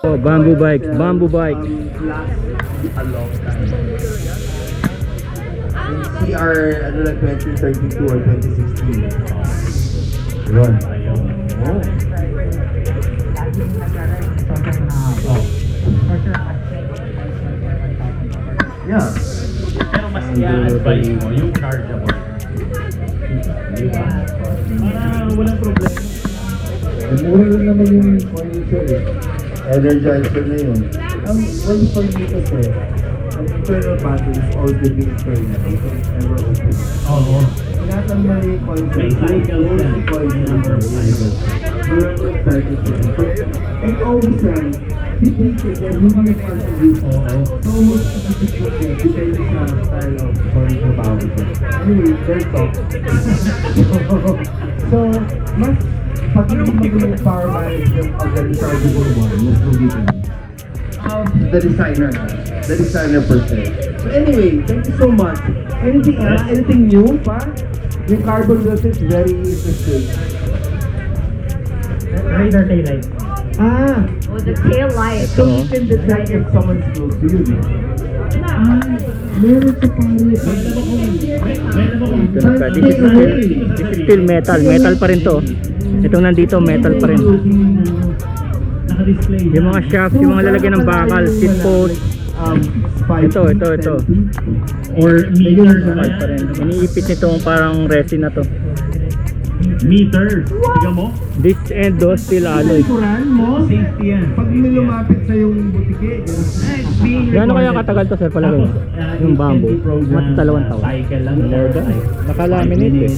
Oh, bamboo bikes, bamboo bikes. A long time. CR, ano lang, 2032 or 2016. Yun. Oh. Yeah. Pero mas i-advise mo yung chargeable. Di ba? Para walang problema. Mura lang naman yung condition eh. Energizer na yun. Ang one for me kasi, ang internal battery is also being internal. It's never open. Oo. Tinatan mo yung concept. May cycle yan. And always right, hindi kasi hindi nag-contribute. So, most difficult depending sa style of story sa bawat. Anyway, their talk. So, mas pag hindi magiging power management of the rechargeable one, mas lugitin. The designer per se. So anyway, thank you so much. Anything new pa? Yung carbon wheels is very interesting. Radar taillight. Ah! Oh, the tail light. So you can detect if someone's close to you. Meron sa pangit. This is still metal, metal pa rin to. Itong nandito, metal pa rin. Naka-display. Yung mga shaft, yung mga lalagyan ng bakal, seat post. Ito. Or meter Bakal pa rin. Iniipit nito parang resin na to. Meter. Tingnan mo. This and those still alloy. Kuran mo? Safety yan. Pag may lumapit sa yung butike, Gano'n kaya katagal to sir palagay? Yung bamboo. Mas 2 taon. Cycle lang. More than. Nakalaminate eh.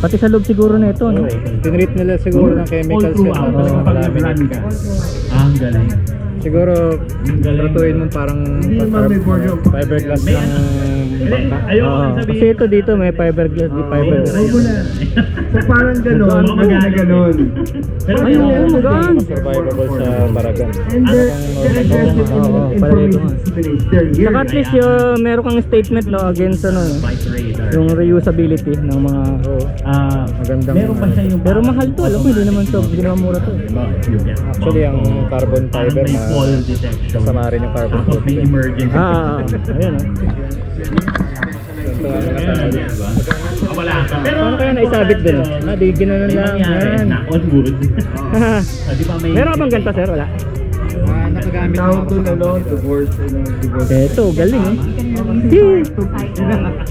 Pati sa loob siguro na ito, no? Tinreat nila siguro ng chemicals All yan. throughout. Pag-run ka. Ang galing. Siguro, tratuin mo parang fiberglass ng bangka. Kasi ito dito may fiberglass, di fiberglass. So parang gano'n, gano'n. Pero ayun, magaan. Survivable sa Baragan. And they're information spinach. They're here. Saka at least yung meron kang statement no against ano, bike radar. yung reusability ng mga magandang. Meron pa siya yung pero mahal to, alam mo, hindi naman mura to. Actually, ang carbon fiber na fall detection. kasama rin yung carbon Tapos may footprint. emergency. Ayan Wala ka. Pero paano kaya naisabit din? Di ginanon lang. Yan. Na on wood. Di ba may Meron ka bang ganito sir? Wala. Nakagamit Tawag doon divorce. Eto, galing eh.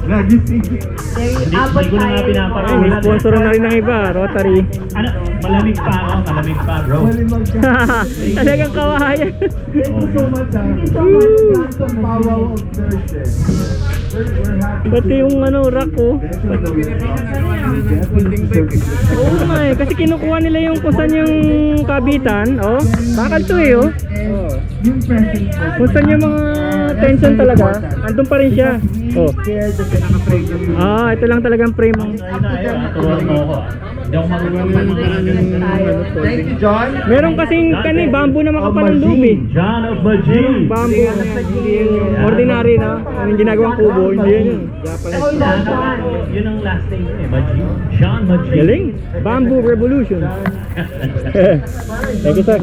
Lagi hindi ko na nga pinapakain. May sponsor na rin ng iba, Rotary. Ano? Malamig pa ako. Malamig pa bro. malimag ka. Talagang kawayan. Thank you so much. Thank you so much. Some power of Thursday. We're happy. Pati yung ano, rack ko. Oh my, kasi kinukuha nila yung kung saan yung kabitan. Oh, bakal to eh oh. Yung present mo. Kung saan yung mga tension talaga, andun pa rin siya. Oh. Ito lang talagang frame. Turuan mo ako. Hindi ako Thank you, John. Meron kasing bamboo na makapal ng loob eh. John of Baji. Bamboo. Ordinary na. Yung ginagawang kubo, hindi yan yun. Yun ang last name eh. Baji. John Baji. Galing. Bamboo Revolution. Thank you sir.